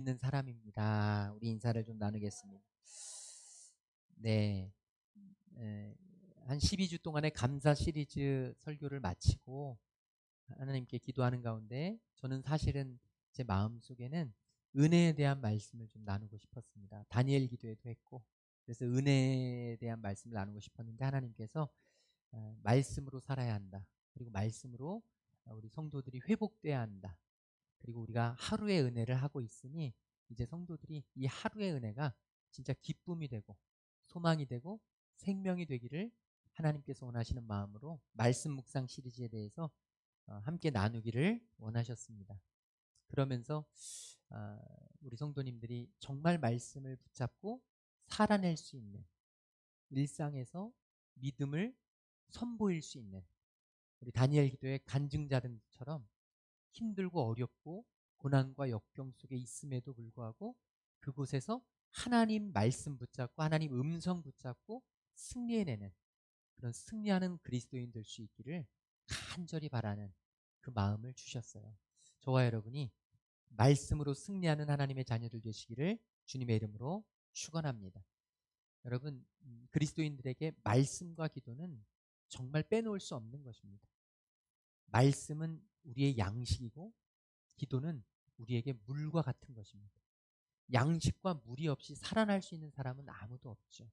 있는 사람입니다. 우리 인사를 좀 나누겠습니다. 네, 한 12주 동안의 감사 시리즈 설교를 마치고 하나님께 기도하는 가운데 저는 사실은 제 마음속에는 은혜에 대한 말씀을 좀 나누고 싶었습니다. 다니엘 기도에도 했고, 그래서 은혜에 대한 말씀을 나누고 싶었는데 하나님께서 말씀으로 살아야 한다. 그리고 말씀으로 우리 성도들이 회복돼야 한다. 그리고 우리가 하루의 은혜를 하고 있으니 이제 성도들이 이 하루의 은혜가 진짜 기쁨이 되고 소망이 되고 생명이 되기를 하나님께서 원하시는 마음으로 말씀 묵상 시리즈에 대해서 함께 나누기를 원하셨습니다. 그러면서 우리 성도님들이 정말 말씀을 붙잡고 살아낼 수 있는 일상에서 믿음을 선보일 수 있는 우리 다니엘 기도의 간증자들처럼 힘들고 어렵고 고난과 역경 속에 있음에도 불구하고 그곳에서 하나님 말씀 붙잡고 하나님 음성 붙잡고 승리해내는 그런 승리하는 그리스도인 될 수 있기를 간절히 바라는 그 마음을 주셨어요. 저와 여러분이 말씀으로 승리하는 하나님의 자녀들 되시기를 주님의 이름으로 축원합니다. 여러분, 그리스도인들에게 말씀과 기도는 정말 빼놓을 수 없는 것입니다. 말씀은 우리의 양식이고 기도는 우리에게 물과 같은 것입니다. 양식과 물이 없이 살아날 수 있는 사람은 아무도 없죠.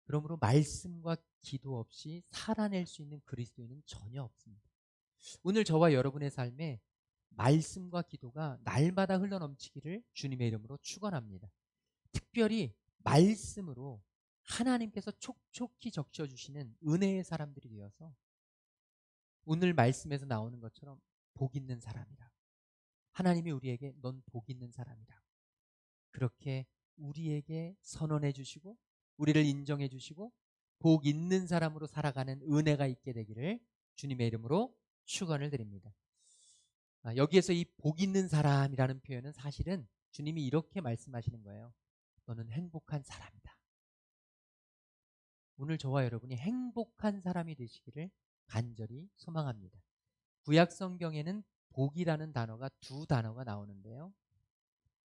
그러므로 말씀과 기도 없이 살아낼 수 있는 그리스도인은 전혀 없습니다. 오늘 저와 여러분의 삶에 말씀과 기도가 날마다 흘러넘치기를 주님의 이름으로 축원합니다. 특별히 말씀으로 하나님께서 촉촉히 적셔주시는 은혜의 사람들이 되어서 오늘 말씀에서 나오는 것처럼 복 있는 사람이라. 하나님이 우리에게 넌 복 있는 사람이라. 그렇게 우리에게 선언해 주시고 우리를 인정해 주시고 복 있는 사람으로 살아가는 은혜가 있게 되기를 주님의 이름으로 축원을 드립니다. 여기에서 이 복 있는 사람이라는 표현은 사실은 주님이 이렇게 말씀하시는 거예요. 너는 행복한 사람이다. 오늘 저와 여러분이 행복한 사람이 되시기를 간절히 소망합니다. 구약 성경에는 복이라는 단어가 두 단어가 나오는데요.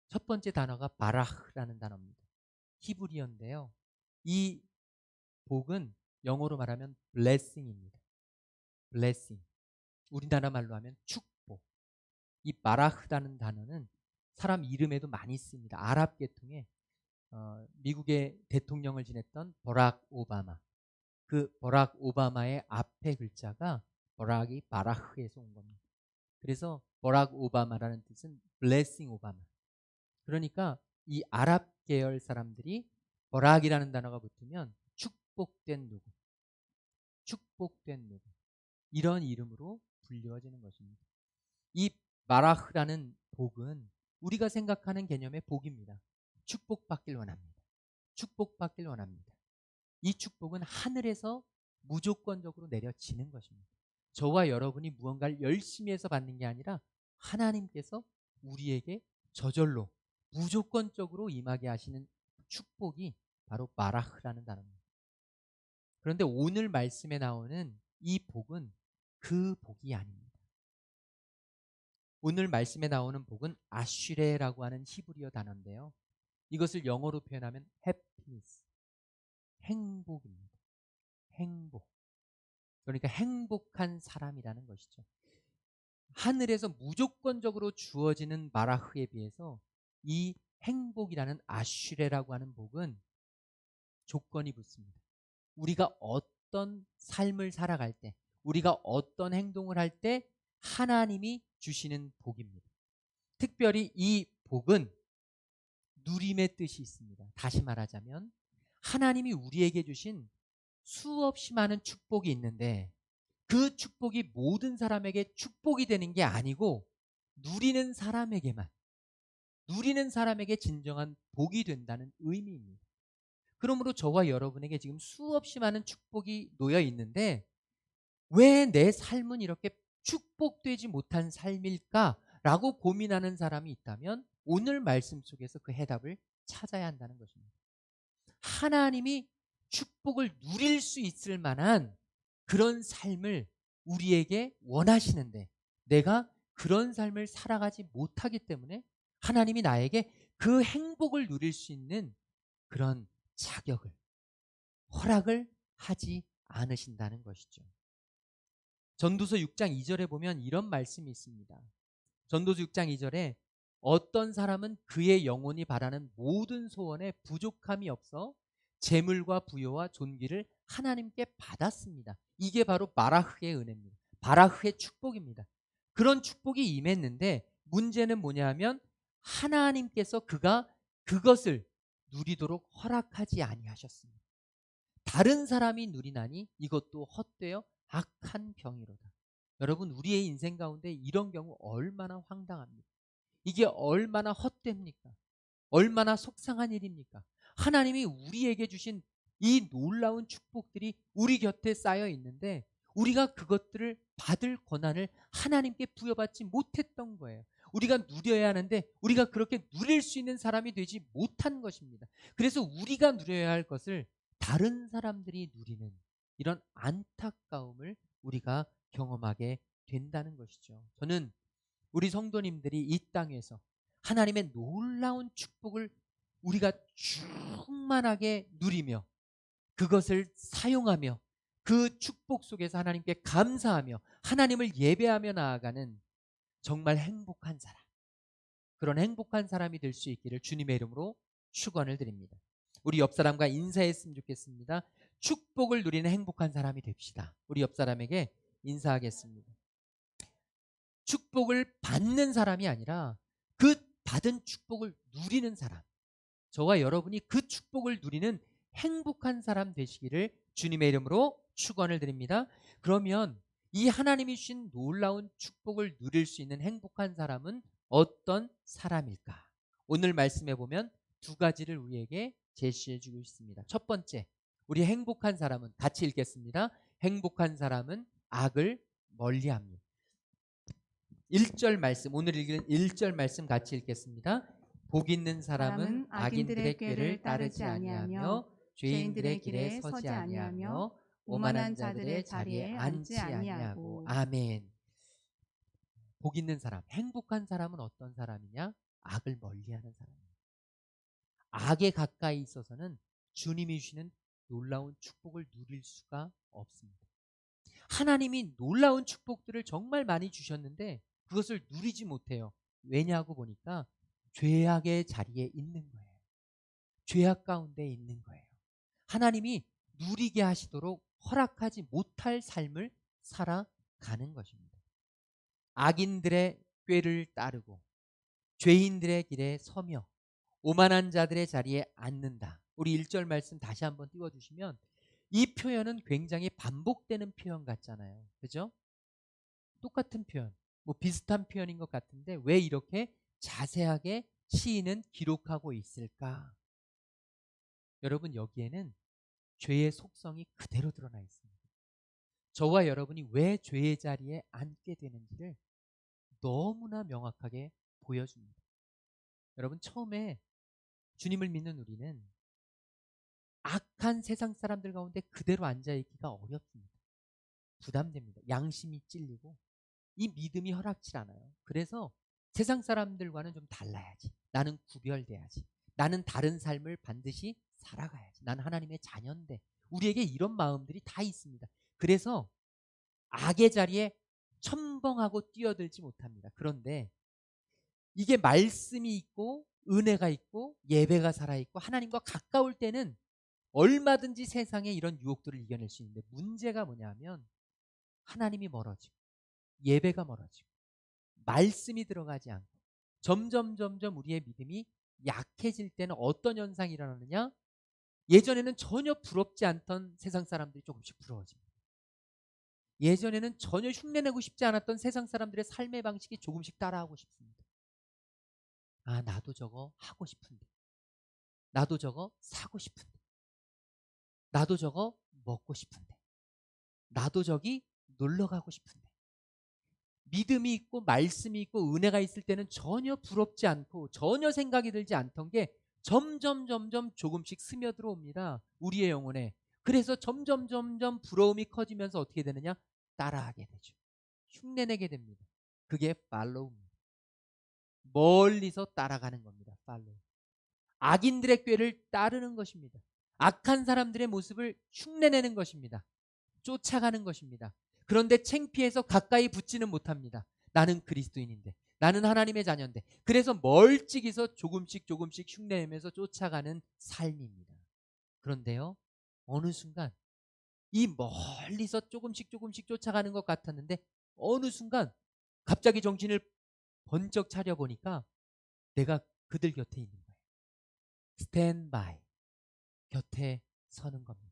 첫 번째 단어가 바라흐라는 단어입니다. 히브리어인데요. 이 복은 영어로 말하면 blessing입니다. blessing. 우리나라 말로 하면 축복. 이 바라흐라는 단어는 사람 이름에도 많이 씁니다. 아랍 계통에 미국의 대통령을 지냈던 버락 오바마. 그 버락 오바마의 앞에 글자가 버락이 바라흐에서 온 겁니다. 그래서 버락 오바마라는 뜻은 blessing 오바마. 그러니까 이 아랍 계열 사람들이 버락이라는 단어가 붙으면 축복된 누구, 축복된 누구 이런 이름으로 불리워지는 것입니다. 이 바라흐라는 복은 우리가 생각하는 개념의 복입니다. 축복받길 원합니다. 축복받길 원합니다. 이 축복은 하늘에서 무조건적으로 내려지는 것입니다. 저와 여러분이 무언가를 열심히 해서 받는 게 아니라 하나님께서 우리에게 저절로 무조건적으로 임하게 하시는 축복이 바로 바라흐라는 단어입니다. 그런데 오늘 말씀에 나오는 이 복은 그 복이 아닙니다. 오늘 말씀에 나오는 복은 아슈레라고 하는 히브리어 단어인데요. 이것을 영어로 표현하면 happiness, 행복입니다. 행복. 그러니까 행복한 사람이라는 것이죠. 하늘에서 무조건적으로 주어지는 바라흐에 비해서 이 행복이라는 아슈레라고 하는 복은 조건이 붙습니다. 우리가 어떤 삶을 살아갈 때, 우리가 어떤 행동을 할 때 하나님이 주시는 복입니다. 특별히 이 복은 누림의 뜻이 있습니다. 다시 말하자면 하나님이 우리에게 주신 수없이 많은 축복이 있는데 그 축복이 모든 사람에게 축복이 되는 게 아니고 누리는 사람에게만, 누리는 사람에게 진정한 복이 된다는 의미입니다. 그러므로 저와 여러분에게 지금 수없이 많은 축복이 놓여 있는데 왜 내 삶은 이렇게 축복되지 못한 삶일까라고 고민하는 사람이 있다면 오늘 말씀 속에서 그 해답을 찾아야 한다는 것입니다. 하나님이 축복을 누릴 수 있을 만한 그런 삶을 우리에게 원하시는데 내가 그런 삶을 살아가지 못하기 때문에 하나님이 나에게 그 행복을 누릴 수 있는 그런 자격을, 허락을 하지 않으신다는 것이죠. 전도서 6장 2절에 보면 이런 말씀이 있습니다. 전도서 6장 2절에 어떤 사람은 그의 영혼이 바라는 모든 소원에 부족함이 없어 재물과 부여와 존귀를 하나님께 받았습니다. 이게 바로 바라흐의 은혜입니다. 바라흐의 축복입니다. 그런 축복이 임했는데 문제는 뭐냐 하면 하나님께서 그가 그것을 누리도록 허락하지 아니하셨습니다. 다른 사람이 누리나니 이것도 헛되어 악한 병이로다. 여러분, 우리의 인생 가운데 이런 경우 얼마나 황당합니까? 이게 얼마나 헛됩니까? 얼마나 속상한 일입니까? 하나님이 우리에게 주신 이 놀라운 축복들이 우리 곁에 쌓여 있는데 우리가 그것들을 받을 권한을 하나님께 부여받지 못했던 거예요. 우리가 누려야 하는데 우리가 그렇게 누릴 수 있는 사람이 되지 못한 것입니다. 그래서 우리가 누려야 할 것을 다른 사람들이 누리는 이런 안타까움을 우리가 경험하게 된다는 것이죠. 저는 우리 성도님들이 이 땅에서 하나님의 놀라운 축복을 우리가 충만하게 누리며 그것을 사용하며 그 축복 속에서 하나님께 감사하며 하나님을 예배하며 나아가는 정말 행복한 사람, 그런 행복한 사람이 될 수 있기를 주님의 이름으로 축원을 드립니다. 우리 옆 사람과 인사했으면 좋겠습니다. 축복을 누리는 행복한 사람이 됩시다. 우리 옆 사람에게 인사하겠습니다. 축복을 받는 사람이 아니라 그 받은 축복을 누리는 사람, 저와 여러분이 그 축복을 누리는 행복한 사람 되시기를 주님의 이름으로 축원을 드립니다. 그러면 이 하나님이 주신 놀라운 축복을 누릴 수 있는 행복한 사람은 어떤 사람일까? 오늘 말씀해 보면 두 가지를 우리에게 제시해 주고 있습니다. 첫 번째, 우리 행복한 사람은, 같이 읽겠습니다. 행복한 사람은 악을 멀리합니다. 1절 말씀, 오늘 읽은 1절 말씀 같이 읽겠습니다. 복 있는 사람은 악인들의 꾀를 따르지 아니하며 죄인들의 길에 서지 아니하며 오만한 자들의 자리에 앉지 아니하고. 아멘. 복 있는 사람, 행복한 사람은 어떤 사람이냐? 악을 멀리하는 사람입니다. 악에 가까이 있어서는 주님이 주시는 놀라운 축복을 누릴 수가 없습니다. 하나님이 놀라운 축복들을 정말 많이 주셨는데 그것을 누리지 못해요. 왜냐하고 보니까 죄악의 자리에 있는 거예요. 죄악 가운데 있는 거예요. 하나님이 누리게 하시도록 허락하지 못할 삶을 살아가는 것입니다. 악인들의 꾀를 따르고 죄인들의 길에 서며 오만한 자들의 자리에 앉는다. 우리 1절 말씀 다시 한번 띄워주시면 이 표현은 굉장히 반복되는 표현 같잖아요. 그죠? 똑같은 표현, 뭐 비슷한 표현인 것 같은데 왜 이렇게 자세하게 시인은 기록하고 있을까? 여러분, 여기에는 죄의 속성이 그대로 드러나 있습니다. 저와 여러분이 왜 죄의 자리에 앉게 되는지를 너무나 명확하게 보여줍니다. 여러분, 처음에 주님을 믿는 우리는 악한 세상 사람들 가운데 그대로 앉아있기가 어렵습니다. 부담됩니다. 양심이 찔리고 이 믿음이 허락치 않아요. 그래서 세상 사람들과는 좀 달라야지. 나는 구별돼야지. 나는 다른 삶을 반드시 살아가야지. 나는 하나님의 자녀인데. 우리에게 이런 마음들이 다 있습니다. 그래서 악의 자리에 첨벙하고 뛰어들지 못합니다. 그런데 이게 말씀이 있고 은혜가 있고 예배가 살아있고 하나님과 가까울 때는 얼마든지 세상에 이런 유혹들을 이겨낼 수 있는데 문제가 뭐냐면 하나님이 멀어지고 예배가 멀어지고 말씀이 들어가지 않고 점점 우리의 믿음이 약해질 때는 어떤 현상이 일어나느냐? 예전에는 전혀 부럽지 않던 세상 사람들이 조금씩 부러워집니다. 예전에는 전혀 흉내내고 싶지 않았던 세상 사람들의 삶의 방식이 조금씩 따라하고 싶습니다. 아, 나도 저거 하고 싶은데, 나도 저거 사고 싶은데, 나도 저거 먹고 싶은데, 나도 저기 놀러 가고 싶은데. 믿음이 있고 말씀이 있고 은혜가 있을 때는 전혀 부럽지 않고 전혀 생각이 들지 않던 게 점점 조금씩 스며들어옵니다. 우리의 영혼에. 그래서 점점 부러움이 커지면서 어떻게 되느냐? 따라하게 되죠. 흉내내게 됩니다. 그게 팔로우입니다. 멀리서 따라가는 겁니다. 팔로우. 악인들의 꾀를 따르는 것입니다. 악한 사람들의 모습을 흉내내는 것입니다. 쫓아가는 것입니다. 그런데 창피해서 가까이 붙지는 못합니다. 나는 그리스도인인데, 나는 하나님의 자녀인데. 그래서 멀찍이서 조금씩 흉내내면서 쫓아가는 삶입니다. 그런데요, 어느 순간 이 멀리서 조금씩 쫓아가는 것 같았는데 어느 순간 갑자기 정신을 번쩍 차려보니까 내가 그들 곁에 있는 거예요. 스탠바이, 곁에 서는 겁니다.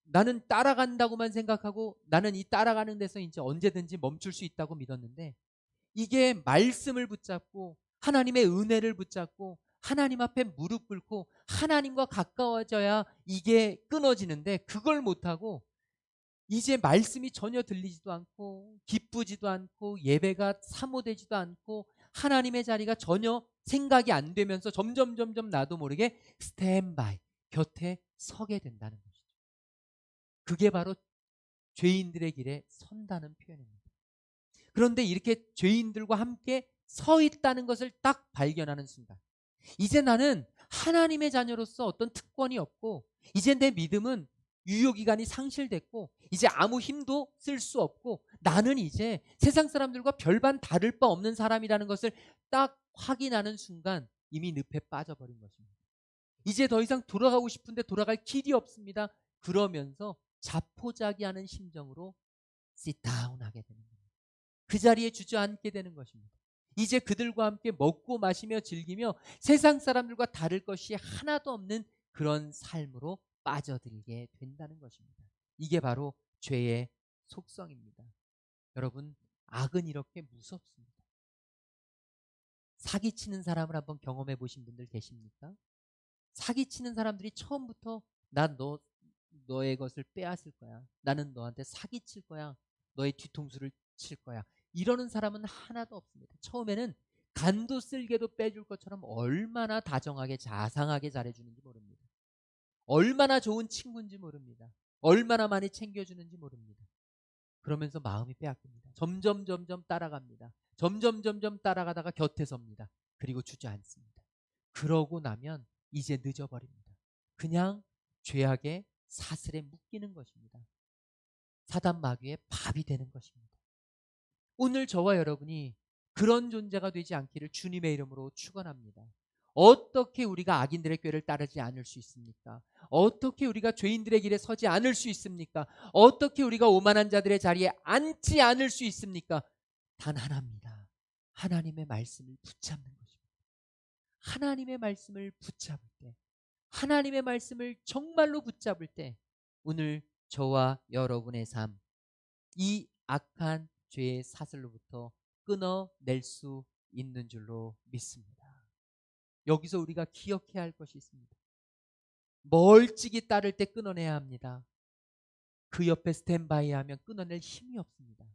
나는 따라간다고만 생각하고 나는 이 따라가는 데서 이제 언제든지 멈출 수 있다고 믿었는데, 이게 말씀을 붙잡고 하나님의 은혜를 붙잡고 하나님 앞에 무릎 꿇고 하나님과 가까워져야 이게 끊어지는데, 그걸 못하고 이제 말씀이 전혀 들리지도 않고 기쁘지도 않고 예배가 사모되지도 않고 하나님의 자리가 전혀 생각이 안 되면서 점점 나도 모르게 스탠바이, 곁에 서게 된다는 것이죠. 그게 바로 죄인들의 길에 선다는 표현입니다. 그런데 이렇게 죄인들과 함께 서 있다는 것을 딱 발견하는 순간, 이제 나는 하나님의 자녀로서 어떤 특권이 없고 이제 내 믿음은 유효기간이 상실됐고 이제 아무 힘도 쓸 수 없고 나는 이제 세상 사람들과 별반 다를 바 없는 사람이라는 것을 딱 확인하는 순간 이미 늪에 빠져버린 것입니다. 이제 더 이상 돌아가고 싶은데 돌아갈 길이 없습니다. 그러면서 자포자기하는 심정으로 sit down 하게 되는 겁니다. 그 자리에 주저앉게 되는 것입니다. 이제 그들과 함께 먹고 마시며 즐기며 세상 사람들과 다를 것이 하나도 없는 그런 삶으로 빠져들게 된다는 것입니다. 이게 바로 죄의 속성입니다. 여러분, 악은 이렇게 무섭습니다. 사기치는 사람을 한번 경험해 보신 분들 계십니까? 사기치는 사람들이 처음부터 난 너의 것을 빼앗을 거야. 나는 너한테 사기칠 거야. 너의 뒤통수를 칠 거야. 이러는 사람은 하나도 없습니다. 처음에는 간도 쓸개도 빼줄 것처럼 얼마나 다정하게 자상하게 잘해주는지 모릅니다. 얼마나 좋은 친구인지 모릅니다. 얼마나 많이 챙겨주는지 모릅니다. 그러면서 마음이 빼앗깁니다. 점점 따라갑니다. 점점 따라가다가 곁에 섭니다. 그리고 주저앉습니다. 그러고 나면 이제 늦어버립니다. 그냥 죄악의 사슬에 묶이는 것입니다. 사단 마귀의 밥이 되는 것입니다. 오늘 저와 여러분이 그런 존재가 되지 않기를 주님의 이름으로 축원합니다. 어떻게 우리가 악인들의 꾀를 따르지 않을 수 있습니까? 어떻게 우리가 죄인들의 길에 서지 않을 수 있습니까? 어떻게 우리가 오만한 자들의 자리에 앉지 않을 수 있습니까? 단 하나입니다. 하나님의 말씀을 붙잡는 것입니다. 하나님의 말씀을 붙잡을 때, 하나님의 말씀을 정말로 붙잡을 때 오늘 저와 여러분의 삶, 이 악한 죄의 사슬로부터 끊어낼 수 있는 줄로 믿습니다. 여기서 우리가 기억해야 할 것이 있습니다. 멀찍이 따를 때 끊어내야 합니다. 그 옆에 스탠바이 하면 끊어낼 힘이 없습니다.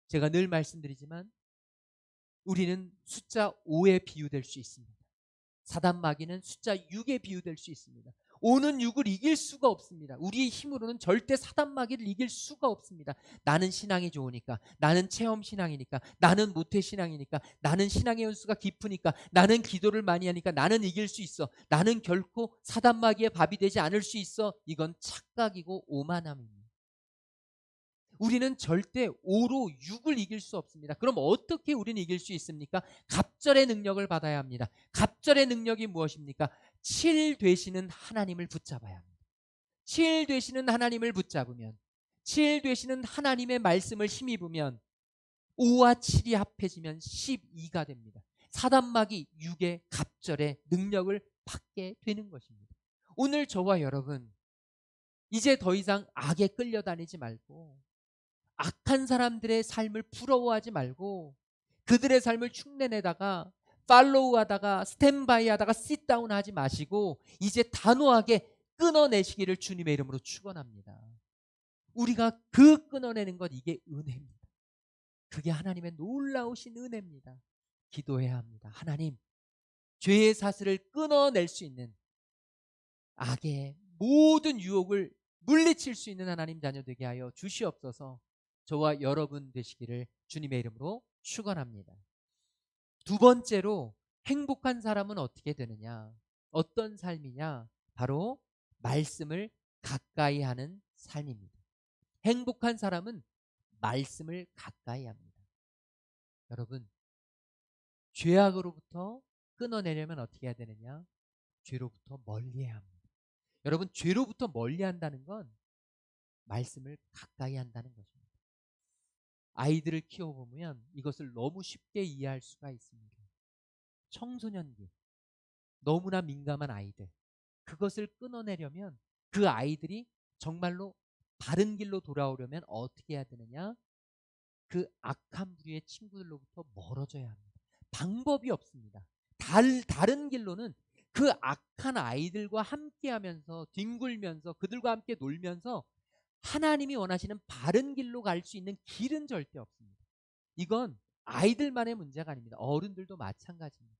제가 늘 말씀드리지만 우리는 숫자 5에 비유될 수 있습니다. 사단 마귀는 숫자 6에 비유될 수 있습니다. 5는 6을 이길 수가 없습니다. 우리의 힘으로는 절대 사단 마귀를 이길 수가 없습니다. 나는 신앙이 좋으니까, 나는 체험 신앙이니까, 나는 모태 신앙이니까, 나는 신앙의 연수가 깊으니까, 나는 기도를 많이 하니까 나는 이길 수 있어. 나는 결코 사단 마귀의 밥이 되지 않을 수 있어. 이건 착각이고 오만함입니다. 우리는 절대 5로 6을 이길 수 없습니다. 그럼 어떻게 우리는 이길 수 있습니까? 갑절의 능력을 받아야 합니다. 갑절의 능력이 무엇입니까? 7 되시는 하나님을 붙잡아야 합니다. 7 되시는 하나님을 붙잡으면, 7 되시는 하나님의 말씀을 힘입으면 5와 7이 합해지면 12가 됩니다. 사단마귀 6의 갑절의 능력을 받게 되는 것입니다. 오늘 저와 여러분, 이제 더 이상 악에 끌려다니지 말고 악한 사람들의 삶을 부러워하지 말고 그들의 삶을 흉내내다가 팔로우하다가 스탠바이하다가 싯다운 하지 마시고 이제 단호하게 끊어내시기를 주님의 이름으로 축원합니다. 우리가 그 끊어내는 것, 이게 은혜입니다. 그게 하나님의 놀라우신 은혜입니다. 기도해야 합니다. 하나님, 죄의 사슬을 끊어낼 수 있는 악의 모든 유혹을 물리칠 수 있는 하나님 자녀 되게 하여 주시옵소서. 저와 여러분 되시기를 주님의 이름으로 축원합니다. 두 번째로 행복한 사람은 어떻게 되느냐? 어떤 삶이냐? 바로 말씀을 가까이 하는 삶입니다. 행복한 사람은 말씀을 가까이 합니다. 여러분, 죄악으로부터 끊어내려면 어떻게 해야 되느냐? 죄로부터 멀리해야 합니다. 여러분, 죄로부터 멀리한다는 건 말씀을 가까이 한다는 것입니다. 아이들을 키워보면 이것을 너무 쉽게 이해할 수가 있습니다. 청소년기, 너무나 민감한 아이들, 그것을 끊어내려면 그 아이들이 정말로 바른 길로 돌아오려면 어떻게 해야 되느냐? 그 악한 부류의 친구들로부터 멀어져야 합니다. 방법이 없습니다. 다른 길로는 그 악한 아이들과 함께 하면서 뒹굴면서 그들과 함께 놀면서 하나님이 원하시는 바른 길로 갈 수 있는 길은 절대 없습니다. 이건 아이들만의 문제가 아닙니다. 어른들도 마찬가지입니다.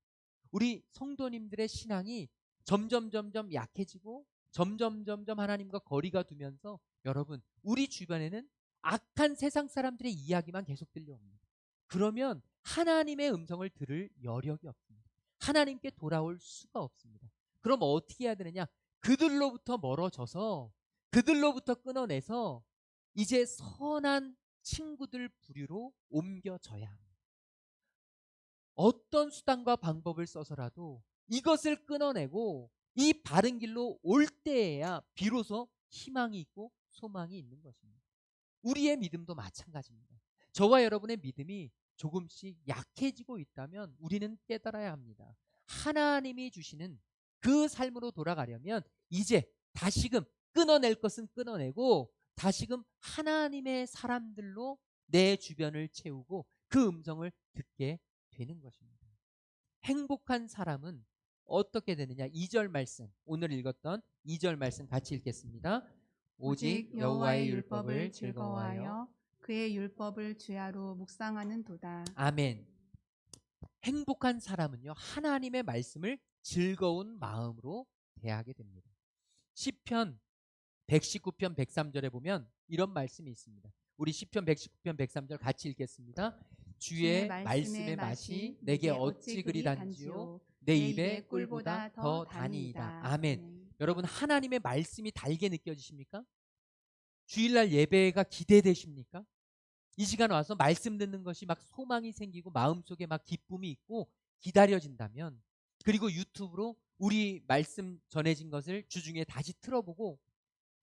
우리 성도님들의 신앙이 점점 약해지고 점점 하나님과 거리가 두면서 여러분, 우리 주변에는 악한 세상 사람들의 이야기만 계속 들려옵니다. 그러면 하나님의 음성을 들을 여력이 없습니다. 하나님께 돌아올 수가 없습니다. 그럼 어떻게 해야 되느냐? 그들로부터 멀어져서 그들로부터 끊어내서 이제 선한 친구들 부류로 옮겨져야 합니다. 어떤 수단과 방법을 써서라도 이것을 끊어내고 이 바른 길로 올 때에야 비로소 희망이 있고 소망이 있는 것입니다. 우리의 믿음도 마찬가지입니다. 저와 여러분의 믿음이 조금씩 약해지고 있다면 우리는 깨달아야 합니다. 하나님이 주시는 그 삶으로 돌아가려면 이제 다시금 끊어낼 것은 끊어내고 다시금 하나님의 사람들로 내 주변을 채우고 그 음성을 듣게 되는 것입니다. 행복한 사람은 어떻게 되느냐? 2절 말씀, 오늘 읽었던 2절 말씀 같이 읽겠습니다. 오직 여호와의 율법을 즐거워하여 그의 율법을 주야로 묵상하는 도다. 아멘. 행복한 사람은요, 하나님의 말씀을 즐거운 마음으로 대하게 됩니다. 시편 119편 103절에 보면 이런 말씀이 있습니다. 우리 시편 119편 103절 같이 읽겠습니다. 주의 말씀의 맛이 내게 어찌 그리 단지요 내 입에 꿀보다 더 다니이다. 아멘. 여러분, 하나님의 말씀이 달게 느껴지십니까? 주일날 예배가 기대되십니까? 이 시간 와서 말씀 듣는 것이 막 소망이 생기고 마음속에 막 기쁨이 있고 기다려진다면, 그리고 유튜브로 우리 말씀 전해진 것을 주중에 다시 틀어보고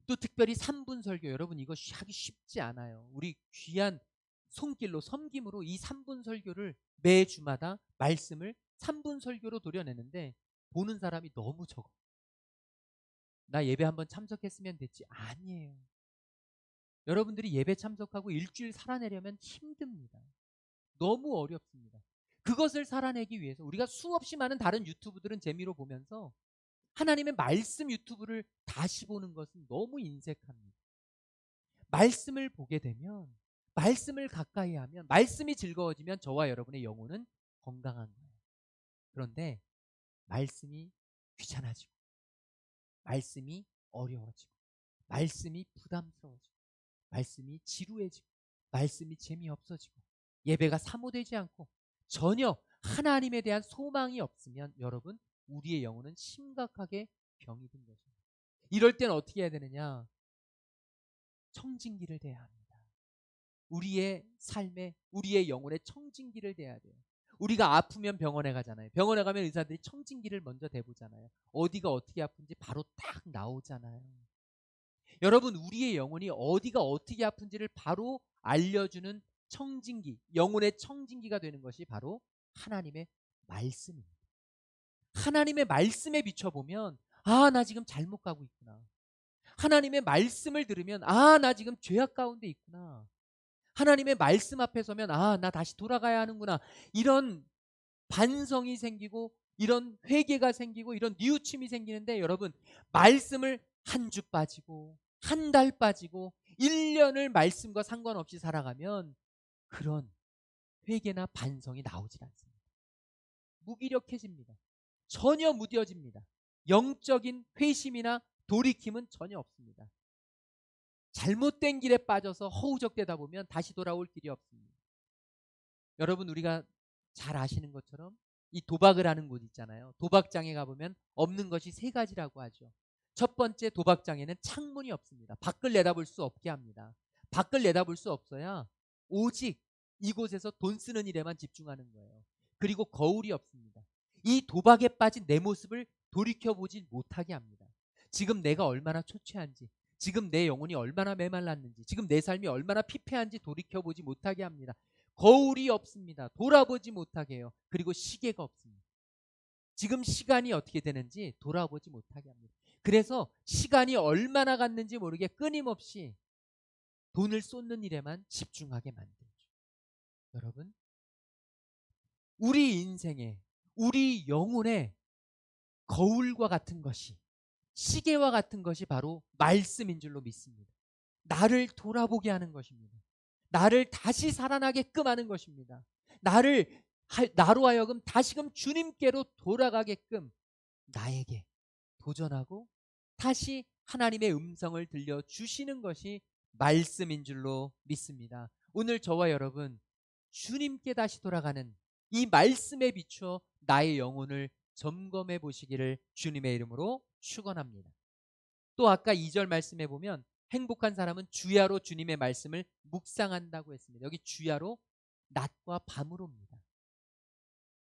또 특별히 3분 설교, 여러분 이거 하기 쉽지 않아요. 우리 귀한 손길로 섬김으로 이 3분 설교를 매주마다 말씀을 3분 설교로 도려내는데 보는 사람이 너무 적어. 나 예배 한번 참석했으면 됐지. 아니에요. 여러분들이 예배 참석하고 일주일 살아내려면 힘듭니다. 너무 어렵습니다. 그것을 살아내기 위해서 우리가 수없이 많은 다른 유튜브들은 재미로 보면서 하나님의 말씀 유튜브를 다시 보는 것은 너무 인색합니다. 말씀을 보게 되면, 말씀을 가까이 하면, 말씀이 즐거워지면 저와 여러분의 영혼은 건강한 거예요. 그런데 말씀이 귀찮아지고, 말씀이 어려워지고, 말씀이 부담스러워지고, 말씀이 지루해지고, 말씀이 재미없어지고, 예배가 사모되지 않고 전혀 하나님에 대한 소망이 없으면 여러분, 우리의 영혼은 심각하게 병이 든 것입니다. 이럴 때는 어떻게 해야 되느냐? 청진기를 대야 합니다. 우리의 삶에, 우리의 영혼에 청진기를 대야 돼요. 우리가 아프면 병원에 가잖아요. 병원에 가면 의사들이 청진기를 먼저 대보잖아요. 어디가 어떻게 아픈지 바로 딱 나오잖아요. 여러분, 우리의 영혼이 어디가 어떻게 아픈지를 바로 알려주는 청진기, 영혼의 청진기가 되는 것이 바로 하나님의 말씀입니다. 하나님의 말씀에 비춰보면 아, 나 지금 잘못 가고 있구나. 하나님의 말씀을 들으면 아, 나 지금 죄악 가운데 있구나. 하나님의 말씀 앞에 서면 아, 나 다시 돌아가야 하는구나. 이런 반성이 생기고 이런 회개가 생기고 이런 뉘우침이 생기는데, 여러분, 말씀을 한 주 빠지고 한 달 빠지고 1년을 말씀과 상관없이 살아가면 그런 회개나 반성이 나오질 않습니다. 무기력해집니다. 전혀 무뎌집니다. 영적인 회심이나 돌이킴은 전혀 없습니다. 잘못된 길에 빠져서 허우적대다 보면 다시 돌아올 길이 없습니다. 여러분, 우리가 잘 아시는 것처럼 이 도박을 하는 곳 있잖아요. 도박장에 가보면 없는 것이 세 가지라고 하죠. 첫 번째, 도박장에는 창문이 없습니다. 밖을 내다볼 수 없게 합니다. 밖을 내다볼 수 없어야 오직 이곳에서 돈 쓰는 일에만 집중하는 거예요. 그리고 거울이 없습니다. 이 도박에 빠진 내 모습을 돌이켜보지 못하게 합니다. 지금 내가 얼마나 초췌한지, 지금 내 영혼이 얼마나 메말랐는지, 지금 내 삶이 얼마나 피폐한지 돌이켜보지 못하게 합니다. 거울이 없습니다. 돌아보지 못하게 해요. 그리고 시계가 없습니다. 지금 시간이 어떻게 되는지 돌아보지 못하게 합니다. 그래서 시간이 얼마나 갔는지 모르게 끊임없이 돈을 쏟는 일에만 집중하게 만들죠. 여러분, 우리 인생에, 우리 영혼에 거울과 같은 것이, 시계와 같은 것이 바로 말씀인 줄로 믿습니다. 나를 돌아보게 하는 것입니다. 나를 다시 살아나게끔 하는 것입니다. 나로 하여금 다시금 주님께로 돌아가게끔 나에게 도전하고 다시 하나님의 음성을 들려주시는 것이 말씀인 줄로 믿습니다. 오늘 저와 여러분, 주님께 다시 돌아가는 이 말씀에 비추어 나의 영혼을 점검해 보시기를 주님의 이름으로 축원합니다. 또 아까 2절 말씀에 보면 행복한 사람은 주야로 주님의 말씀을 묵상한다고 했습니다. 여기 주야로 낮과 밤으로입니다.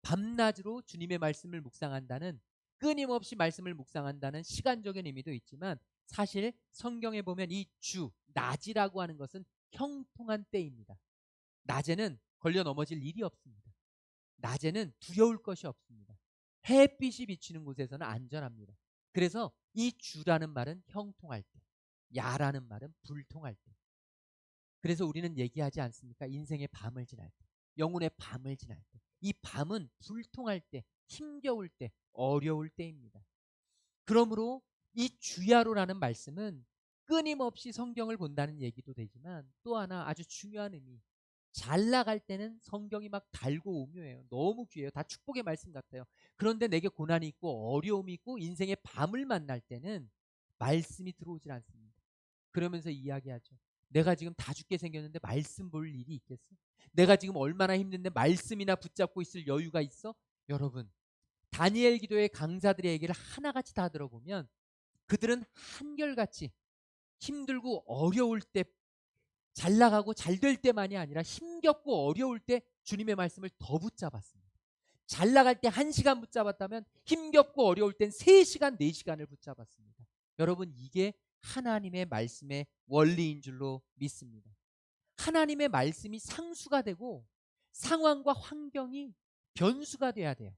밤낮으로 주님의 말씀을 묵상한다는, 끊임없이 말씀을 묵상한다는 시간적인 의미도 있지만, 사실 성경에 보면 이 주, 낮이라고 하는 것은 형통한 때입니다. 낮에는 걸려 넘어질 일이 없습니다. 낮에는 두려울 것이 없습니다. 햇빛이 비치는 곳에서는 안전합니다. 그래서 이 주라는 말은 형통할 때, 야라는 말은 불통할 때. 그래서 우리는 얘기하지 않습니까? 인생의 밤을 지날 때, 영혼의 밤을 지날 때. 이 밤은 불통할 때, 힘겨울 때, 어려울 때입니다. 그러므로 이 주야로라는 말씀은 끊임없이 성경을 본다는 얘기도 되지만, 또 하나 아주 중요한 의미, 잘 나갈 때는 성경이 막 달고 오묘해요. 너무 귀해요. 다 축복의 말씀 같아요. 그런데 내게 고난이 있고 어려움이 있고 인생의 밤을 만날 때는 말씀이 들어오질 않습니다. 그러면서 이야기하죠. 내가 지금 다 죽게 생겼는데 말씀 볼 일이 있겠어? 내가 지금 얼마나 힘든데 말씀이나 붙잡고 있을 여유가 있어? 여러분, 다니엘 기도의 강사들의 얘기를 하나같이 다 들어보면 그들은 한결같이 힘들고 어려울 때, 잘 나가고 잘 될 때만이 아니라 힘겹고 어려울 때 주님의 말씀을 더 붙잡았습니다. 잘 나갈 때 1시간 붙잡았다면 힘겹고 어려울 땐 3시간, 4시간을 붙잡았습니다. 여러분, 이게 하나님의 말씀의 원리인 줄로 믿습니다. 하나님의 말씀이 상수가 되고 상황과 환경이 변수가 돼야 돼요.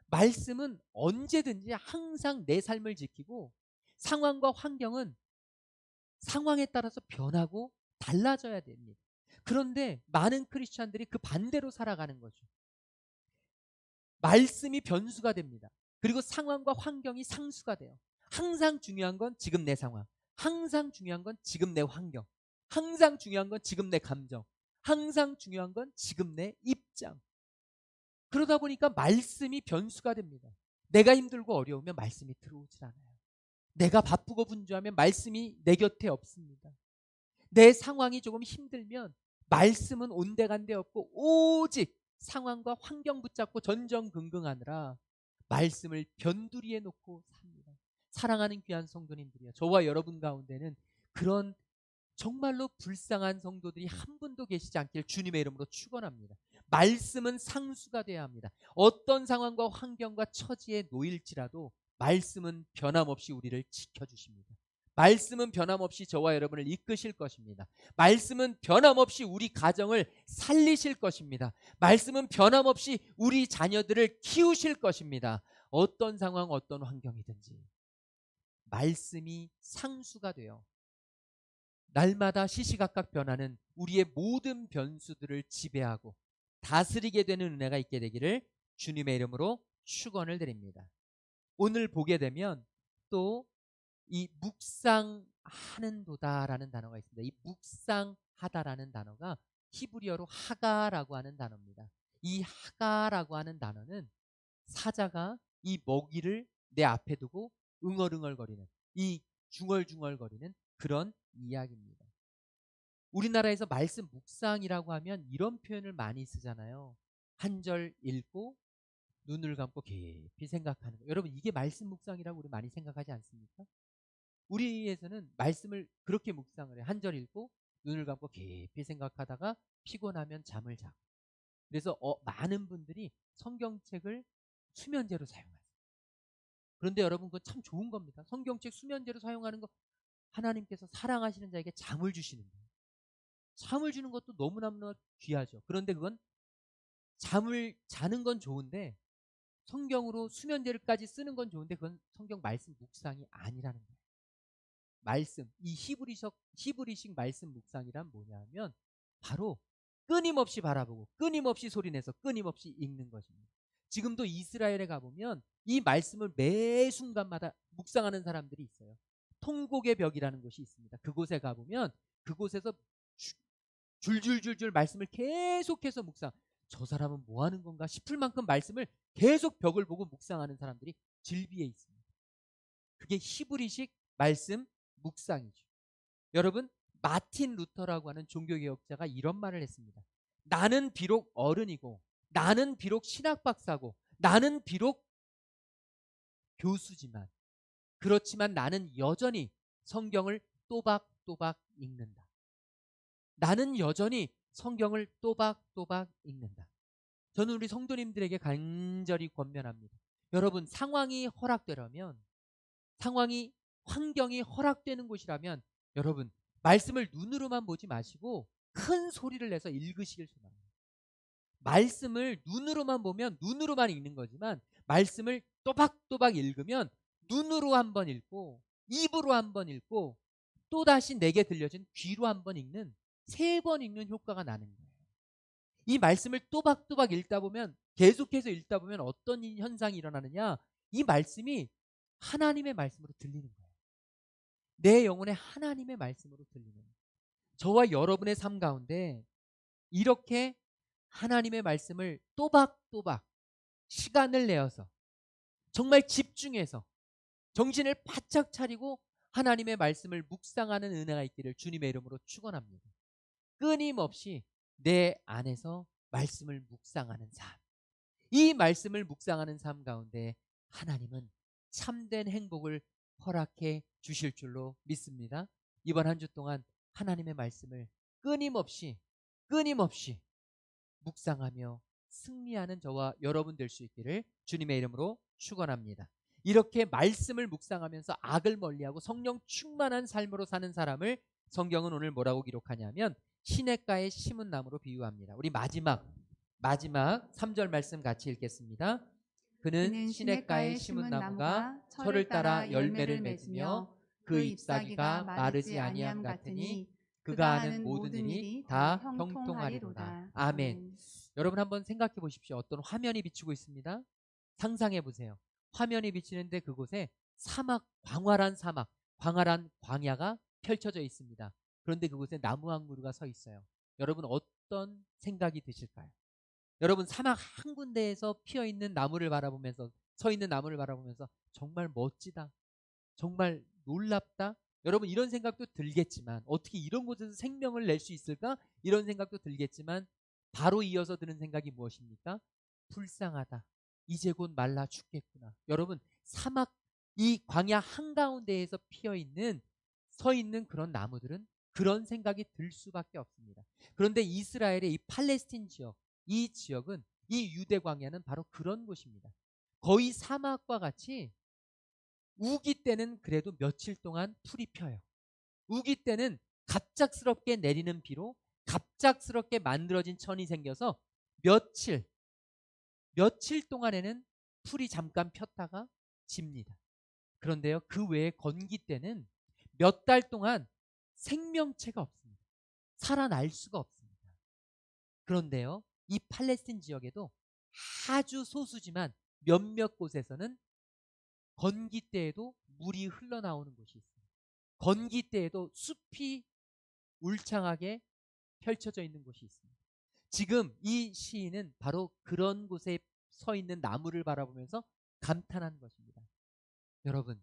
말씀은 언제든지 항상 내 삶을 지키고, 상황과 환경은 상황에 따라서 변하고 달라져야 됩니다. 그런데 많은 크리스찬들이 그 반대로 살아가는 거죠. 말씀이 변수가 됩니다. 그리고 상황과 환경이 상수가 돼요. 항상 중요한 건 지금 내 상황, 항상 중요한 건 지금 내 환경, 항상 중요한 건 지금 내 감정, 항상 중요한 건 지금 내 입장. 그러다 보니까 말씀이 변수가 됩니다. 내가 힘들고 어려우면 말씀이 들어오질 않아요. 내가 바쁘고 분주하면 말씀이 내 곁에 없습니다. 내 상황이 조금 힘들면 말씀은 온데간데 없고 오직 상황과 환경 붙잡고 전전긍긍하느라 말씀을 변두리에 놓고 삽니다. 사랑하는 귀한 성도님들이요, 저와 여러분 가운데는 그런 정말로 불쌍한 성도들이 한 분도 계시지 않길 주님의 이름으로 축원합니다. 말씀은 상수가 돼야 합니다. 어떤 상황과 환경과 처지에 놓일지라도 말씀은 변함없이 우리를 지켜주십니다. 말씀은 변함없이 저와 여러분을 이끄실 것입니다. 말씀은 변함없이 우리 가정을 살리실 것입니다. 말씀은 변함없이 우리 자녀들을 키우실 것입니다. 어떤 상황, 어떤 환경이든지 말씀이 상수가 되어 날마다 시시각각 변하는 우리의 모든 변수들을 지배하고 다스리게 되는 은혜가 있게 되기를 주님의 이름으로 축원을 드립니다. 오늘 보게 되면 또 이 묵상하는도다라는 단어가 있습니다. 이 묵상하다라는 단어가 히브리어로 하가라고 하는 단어입니다. 이 하가라고 하는 단어는 사자가 이 먹이를 내 앞에 두고 응얼응얼거리는, 이 중얼중얼거리는 그런 이야기입니다. 우리나라에서 말씀 묵상이라고 하면 이런 표현을 많이 쓰잖아요. 한 절 읽고 눈을 감고 깊이 생각하는 거. 여러분 이게 말씀 묵상이라고 우리 많이 생각하지 않습니까? 우리에서는 말씀을 그렇게 묵상을 해. 한 절 읽고 눈을 감고 깊이 생각하다가 피곤하면 잠을 자고. 그래서 많은 분들이 성경책을 수면제로 사용하세요. 그런데 여러분 그건 참 좋은 겁니다. 성경책 수면제로 사용하는 거 하나님께서 사랑하시는 자에게 잠을 주시는 거예요. 잠을 주는 것도 너무너무 귀하죠. 그런데 그건 잠을 자는 건 좋은데 성경으로 수면제를까지 쓰는 건 좋은데 그건 성경 말씀 묵상이 아니라는 거예요. 말씀, 이 히브리식 말씀 묵상이란 뭐냐면 바로 끊임없이 바라보고 끊임없이 소리내서 끊임없이 읽는 것입니다. 지금도 이스라엘에 가보면 이 말씀을 매 순간마다 묵상하는 사람들이 있어요. 통곡의 벽이라는 곳이 있습니다. 그곳에 가보면 그곳에서 줄줄줄줄 말씀을 계속해서 묵상. 저 사람은 뭐 하는 건가 싶을 만큼 말씀을 계속 벽을 보고 묵상하는 사람들이 질비해 있습니다. 그게 히브리식 말씀 묵상이죠. 여러분 마틴 루터라고 하는 종교개혁자가 이런 말을 했습니다. 나는 비록 어른이고 나는 비록 신학 박사고 나는 비록 교수지만 그렇지만 나는 여전히 성경을 또박또박 읽는다. 나는 여전히 성경을 또박또박 읽는다. 저는 우리 성도님들에게 간절히 권면합니다. 여러분 상황이 허락되려면 환경이 허락되는 곳이라면 여러분 말씀을 눈으로만 보지 마시고 큰 소리를 내서 읽으시길 소망합니다. 말씀을 눈으로만 보면 눈으로만 읽는 거지만 말씀을 또박또박 읽으면 눈으로 한번 읽고 입으로 한번 읽고 또다시 내게 들려진 귀로 한번 읽는 3번 읽는 효과가 나는 거예요. 이 말씀을 또박또박 읽다 보면 계속해서 읽다 보면 어떤 현상이 일어나느냐, 이 말씀이 하나님의 말씀으로 들리는 거예요. 내 영혼에 하나님의 말씀으로 들리는 거예요. 저와 여러분의 삶 가운데 이렇게 하나님의 말씀을 또박또박 시간을 내어서 정말 집중해서 정신을 바짝 차리고 하나님의 말씀을 묵상하는 은혜가 있기를 주님의 이름으로 축원합니다. 끊임없이 내 안에서 말씀을 묵상하는 삶, 이 말씀을 묵상하는 삶 가운데 하나님은 참된 행복을 허락해 주실 줄로 믿습니다. 이번 한 주 동안 하나님의 말씀을 끊임없이 묵상하며 승리하는 저와 여러분 될 수 있기를 주님의 이름으로 축원합니다. 이렇게 말씀을 묵상하면서 악을 멀리하고 성령 충만한 삶으로 사는 사람을 성경은 오늘 뭐라고 기록하냐면 시냇가에 심은 나무로 비유합니다. 우리 마지막 3절 말씀 같이 읽겠습니다. 그는 시냇가에 심은 나무가 철을 따라 열매를 맺으며 그 잎사귀가 마르지 아니함 같으니 그가 하는 모든 일이 다 형통하리로다. 아멘. 여러분 한번 생각해 보십시오. 어떤 화면이 비추고 있습니다. 상상해 보세요. 화면이 비치는데 그곳에 광활한 광야가 펼쳐져 있습니다. 그런데 그곳에 나무 한 그루가 서 있어요. 여러분 어떤 생각이 드실까요? 여러분 사막 한 군데에서 피어 있는 나무를 바라보면서 서 있는 나무를 바라보면서 정말 멋지다. 정말 놀랍다. 여러분 이런 생각도 들겠지만 어떻게 이런 곳에서 생명을 낼 수 있을까? 이런 생각도 들겠지만 바로 이어서 드는 생각이 무엇입니까? 불쌍하다. 이제 곧 말라 죽겠구나. 여러분 사막 이 광야 한가운데에서 서 있는 그런 나무들은 그런 생각이 들 수밖에 없습니다. 그런데 이스라엘의 이 팔레스틴 지역, 이 지역은 이 유대 광야는 바로 그런 곳입니다. 거의 사막과 같이 우기 때는 그래도 며칠 동안 풀이 펴요. 우기 때는 갑작스럽게 내리는 비로 갑작스럽게 만들어진 천이 생겨서 며칠 동안에는 풀이 잠깐 폈다가 집니다. 그런데요, 그 외에 건기 때는 몇 달 동안 생명체가 없습니다. 살아날 수가 없습니다. 그런데요, 이 팔레스틴 지역에도 아주 소수지만 몇몇 곳에서는 건기 때에도 물이 흘러나오는 곳이 있습니다. 건기 때에도 숲이 울창하게 펼쳐져 있는 곳이 있습니다. 지금 이 시인은 바로 그런 곳에 서 있는 나무를 바라보면서 감탄하는 것입니다. 여러분,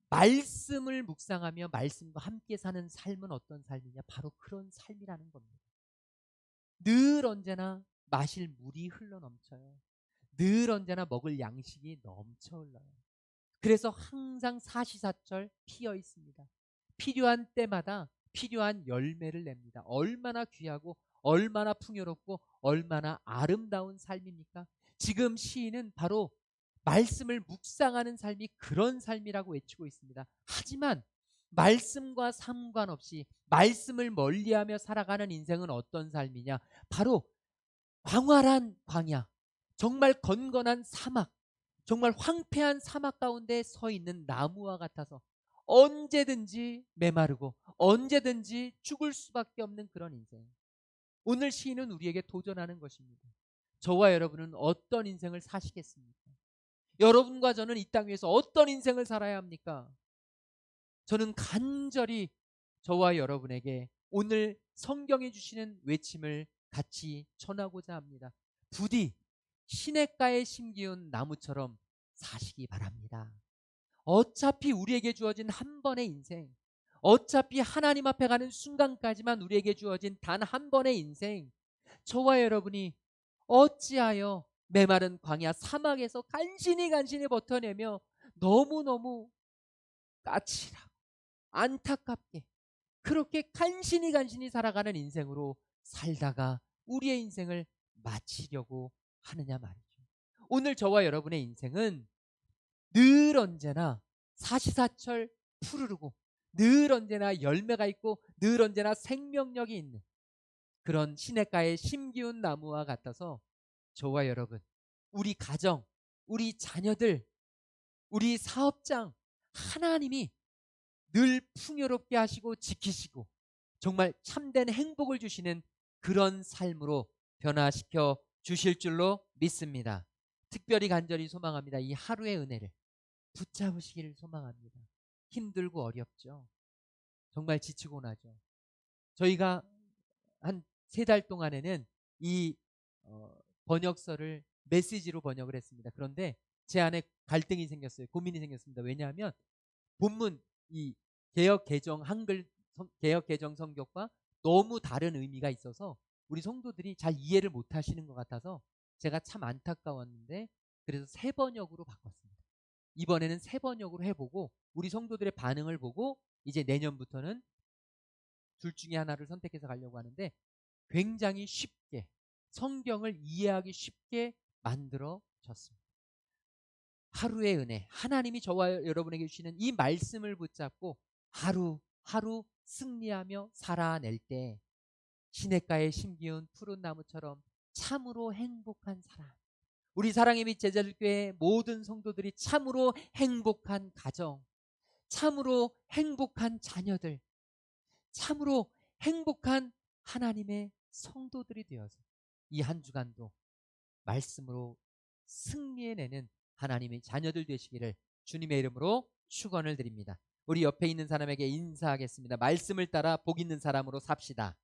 말씀을 묵상하며 말씀과 함께 사는 삶은 어떤 삶이냐? 바로 그런 삶이라는 겁니다. 늘 언제나 마실 물이 흘러넘쳐요. 늘 언제나 먹을 양식이 넘쳐 흘러요. 그래서 항상 사시사철 피어 있습니다. 필요한 때마다 필요한 열매를 냅니다. 얼마나 귀하고 얼마나 풍요롭고 얼마나 아름다운 삶입니까? 지금 시인은 바로 말씀을 묵상하는 삶이 그런 삶이라고 외치고 있습니다. 하지만 말씀과 상관없이 말씀을 멀리하며 살아가는 인생은 어떤 삶이냐? 바로 광활한 광야, 정말 건건한 사막, 정말 황폐한 사막 가운데 서 있는 나무와 같아서 언제든지 메마르고 언제든지 죽을 수밖에 없는 그런 인생. 오늘 시인은 우리에게 도전하는 것입니다. 저와 여러분은 어떤 인생을 사시겠습니까? 여러분과 저는 이 땅 위에서 어떤 인생을 살아야 합니까? 저는 간절히 저와 여러분에게 오늘 성경이 주시는 외침을 같이 전하고자 합니다. 부디 시냇가에 심기운 나무처럼 사시기 바랍니다. 어차피 우리에게 주어진 한 번의 인생, 어차피 하나님 앞에 가는 순간까지만 우리에게 주어진 단 한 번의 인생, 저와 여러분이 어찌하여 메마른 광야 사막에서 간신히 버텨내며 너무너무 까칠하고 안타깝게 그렇게 간신히 살아가는 인생으로 살다가 우리의 인생을 마치려고 하느냐 말이죠. 오늘 저와 여러분의 인생은 늘 언제나 사시사철 푸르르고 늘 언제나 열매가 있고 늘 언제나 생명력이 있는 그런 시냇가에 심기운 나무와 같아서 저와 여러분, 우리 가정, 우리 자녀들, 우리 사업장 하나님이 늘 풍요롭게 하시고 지키시고 정말 참된 행복을 주시는 그런 삶으로 변화시켜 주실 줄로 믿습니다. 특별히 간절히 소망합니다. 이 하루의 은혜를 붙잡으시기를 소망합니다. 힘들고 어렵죠. 정말 지치고 나죠. 저희가 한 3달 동안에는 이 번역서를 메시지로 번역을 했습니다. 그런데 제 안에 갈등이 생겼어요. 고민이 생겼습니다. 왜냐하면 본문 이 개역 개정 한글 개역 개정 성격과 너무 다른 의미가 있어서 우리 성도들이 잘 이해를 못 하시는 것 같아서 제가 참 안타까웠는데 그래서 3번역으로 바꿨습니다. 이번에는 3번역으로 해보고 우리 성도들의 반응을 보고 이제 내년부터는 둘 중에 하나를 선택해서 가려고 하는데 굉장히 쉽게 성경을 이해하기 쉽게 만들어졌습니다. 하루의 은혜, 하나님이 저와 여러분에게 주시는 이 말씀을 붙잡고 하루하루 승리하며 살아낼 때 시냇가에 심기운 푸른 나무처럼 참으로 행복한 사람, 우리 사랑의 빛 제자들교회 모든 성도들이 참으로 행복한 가정, 참으로 행복한 자녀들, 참으로 행복한 하나님의 성도들이 되어서 이 한 주간도 말씀으로 승리해내는 하나님의 자녀들 되시기를 주님의 이름으로 축원을 드립니다. 우리 옆에 있는 사람에게 인사하겠습니다. 말씀을 따라 복 있는 사람으로 삽시다.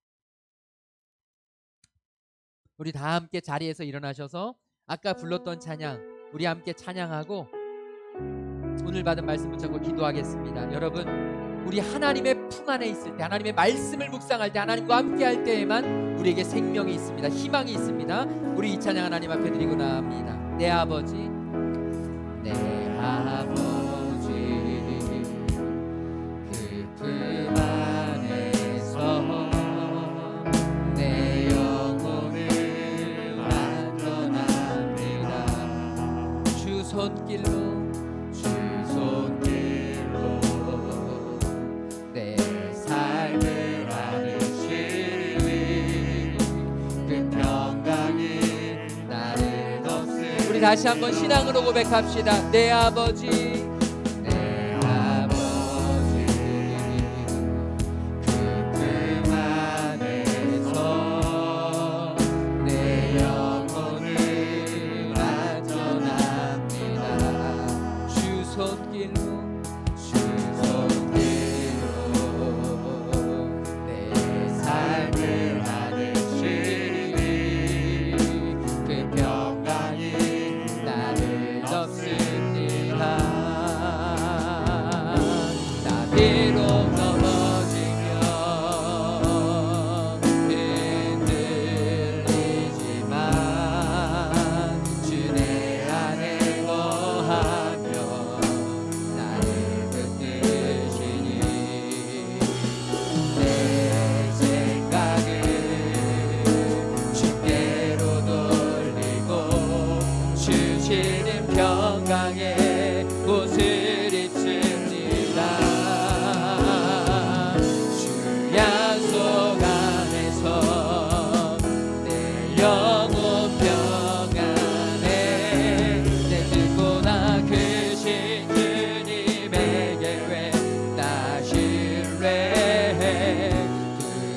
우리 다 함께 자리에서 일어나셔서 아까 불렀던 찬양 우리 함께 찬양하고 오늘 받은 말씀 붙잡고 기도하겠습니다. 여러분, 우리 하나님의 품 안에 있을 때, 하나님의 말씀을 묵상할 때, 하나님과 함께 할 때에만 우리에게 생명이 있습니다. 희망이 있습니다. 우리 이 찬양 하나님 앞에 드리고 나옵니다. 내 아버지, 내 아버지, 그 품 안에서 내 영혼을 안전합니다. 주 손길로 내 삶을 아르시니 그 평강이 나를 덮으니 우리 다시 한번 신앙으로 고백합시다. 내 아버지, 내 아버지, 그 품 안에서 내 영혼을 안전합니다. 주 손길로 흔들리지만 주시는 평강의 옷을 입습니다. 주 약속 안에서 내 영혼 평안해. 내 듣고나 크신 주님에게 왜 나 신뢰해.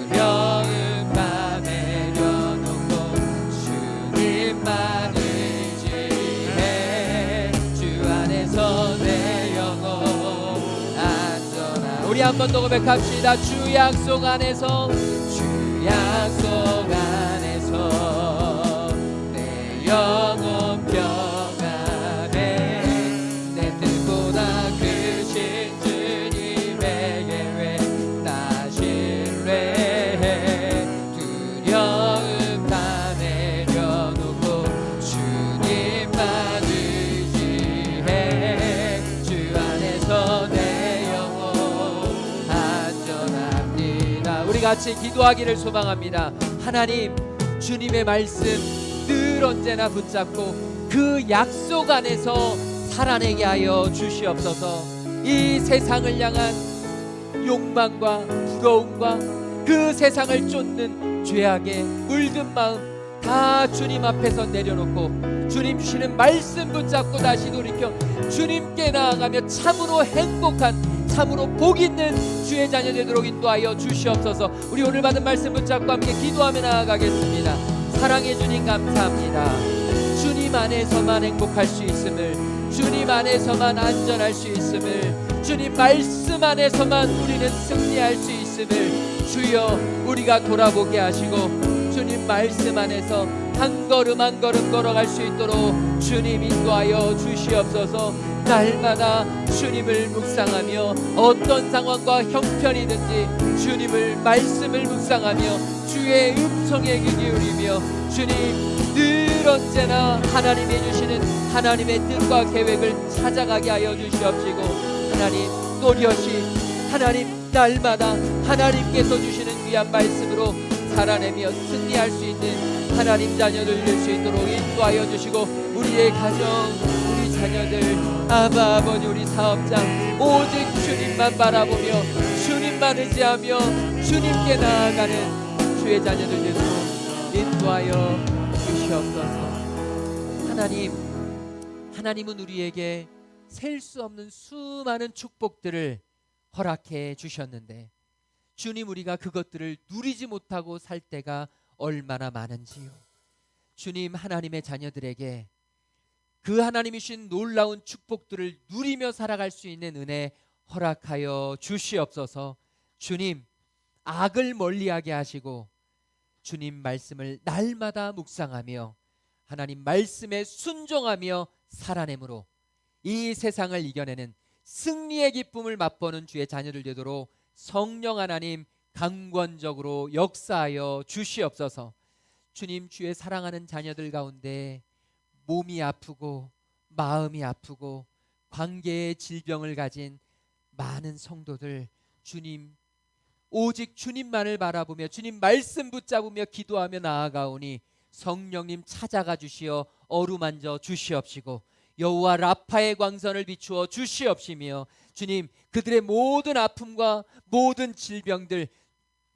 두려움 다 내려놓고 주님만 의지해. 주 안에서 내 영혼 안전하. 우리 한 번 더 고백합시다. 주 약속 안에서, 주 약속 안에서 내 영혼 평안해. 내 뜻보다 크신 주님에게 왜 나 신뢰해. 두려움 다 내려놓고 주님만 의지해. 주 안에서 내 영혼 안전합니다. 우리 같이 기도하기를 소망합니다. 하나님, 주님의 말씀 늘 언제나 붙잡고 그 약속 안에서 살아내게 하여 주시옵소서. 이 세상을 향한 욕망과 부러움과 그 세상을 쫓는 죄악에 물든 마음 다 주님 앞에서 내려놓고 주님 주시는 말씀 붙잡고 다시 돌이켜 주님께 나아가며 참으로 행복한, 참으로 복 있는 주의 자녀 되도록 인도하여 주시옵소서. 우리 오늘 받은 말씀 붙잡고 함께 기도하며 나아가겠습니다. 사랑해 주님 감사합니다. 주님 안에서만 행복할 수 있음을, 주님 안에서만 안전할 수 있음을, 주님 말씀 안에서만 우리는 승리할 수 있음을 주여 우리가 돌아보게 하시고 주님 말씀 안에서 한 걸음 한 걸음 걸어갈 수 있도록 주님 인도하여 주시옵소서. 날마다 주님을 묵상하며 어떤 상황과 형편이든지 주님을 말씀을 묵상하며 주의 음성에 귀 기울이며 주님 늘 언제나 하나님이 주시는 하나님의 뜻과 계획을 찾아가게 하여 주시옵시고 하나님 또렷이 하나님 날마다 하나님께서 주시는 귀한 말씀으로 살아내며 승리할 수 있는 하나님 자녀들 될 수 있도록 인도하여 주시고 우리의 가정, 우리 자녀들, 아바 아버지, 우리 사업장 오직 주님만 바라보며 주님만 의지하며 주님께 나아가는 주의 자녀들 되도록 인도하여 주시옵소서. 하나님은 우리에게 셀 수 없는 수많은 축복들을 허락해 주셨는데 주님 우리가 그것들을 누리지 못하고 살 때가 얼마나 많은지요. 주님 하나님의 자녀들에게 그 하나님이 주신 놀라운 축복들을 누리며 살아갈 수 있는 은혜 허락하여 주시옵소서. 주님 악을 멀리하게 하시고 주님 말씀을 날마다 묵상하며 하나님 말씀에 순종하며 살아내므로 이 세상을 이겨내는 승리의 기쁨을 맛보는 주의 자녀들 되도록 성령 하나님 강권적으로 역사하여 주시옵소서. 주님 주의 사랑하는 자녀들 가운데 몸이 아프고 마음이 아프고 관계의 질병을 가진 많은 성도들 주님 오직 주님만을 바라보며 주님 말씀 붙잡으며 기도하며 나아가오니 성령님 찾아가 주시어 어루만져 주시옵시고 여호와 라파의 광선을 비추어 주시옵시며 주님 그들의 모든 아픔과 모든 질병들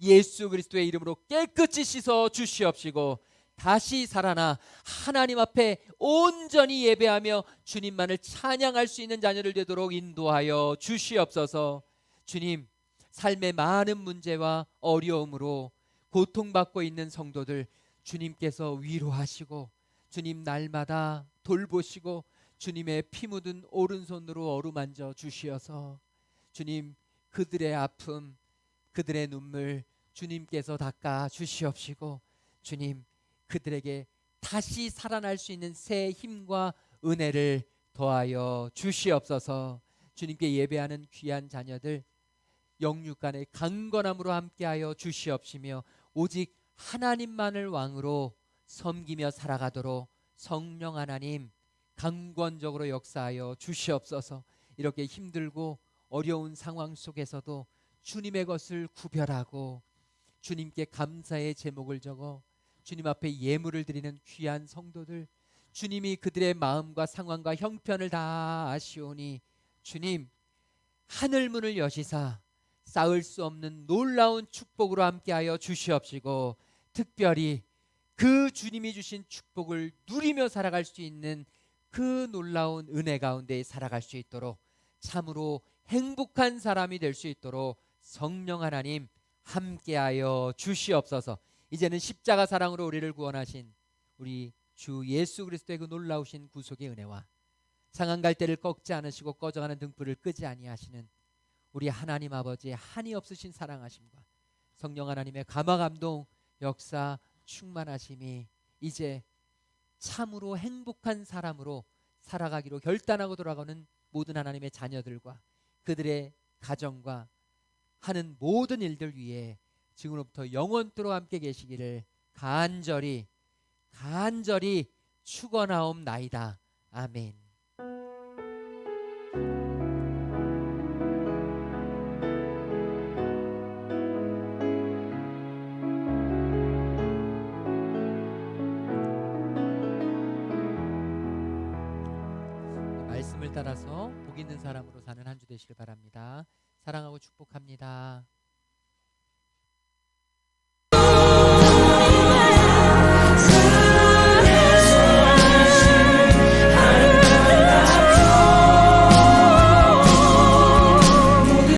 예수 그리스도의 이름으로 깨끗이 씻어 주시옵시고 다시 살아나 하나님 앞에 온전히 예배하며 주님만을 찬양할 수 있는 자녀들 되도록 인도하여 주시옵소서. 주님 삶의 많은 문제와 어려움으로 고통받고 있는 성도들 주님께서 위로하시고 주님 날마다 돌보시고 주님의 피 묻은 오른손으로 어루만져 주시어서 주님 그들의 아픔 그들의 눈물 주님께서 닦아 주시옵시고 주님 그들에게 다시 살아날 수 있는 새 힘과 은혜를 더하여 주시옵소서. 주님께 예배하는 귀한 자녀들 영육간의 강건함으로 함께하여 주시옵시며 오직 하나님만을 왕으로 섬기며 살아가도록 성령 하나님 강권적으로 역사하여 주시옵소서. 이렇게 힘들고 어려운 상황 속에서도 주님의 것을 구별하고 주님께 감사의 제목을 적어 주님 앞에 예물을 드리는 귀한 성도들 주님이 그들의 마음과 상황과 형편을 다 아시오니 주님 하늘 문을 여시사 쌓을 수 없는 놀라운 축복으로 함께하여 주시옵시고 특별히 그 주님이 주신 축복을 누리며 살아갈 수 있는 그 놀라운 은혜 가운데 살아갈 수 있도록 참으로 행복한 사람이 될 수 있도록 성령 하나님 함께하여 주시옵소서. 이제는 십자가 사랑으로 우리를 구원하신 우리 주 예수 그리스도의 그 놀라우신 구속의 은혜와 상한 갈대를 꺾지 않으시고 꺼져가는 등불을 끄지 아니하시는 우리 하나님 아버지의 한이 없으신 사랑하심과 성령 하나님의 감화 감동 역사 충만하심이 이제 참으로 행복한 사람으로 살아가기로 결단하고 돌아가는 모든 하나님의 자녀들과 그들의 가정과 하는 모든 일들 위에 지금부터 영원토록 함께 계시기를 간절히 축원하옵나이다. 아멘. 말씀을 따라서 복 있는 사람으로 사는 한 주 되시길 바랍니다. 사랑하고 축복합니다.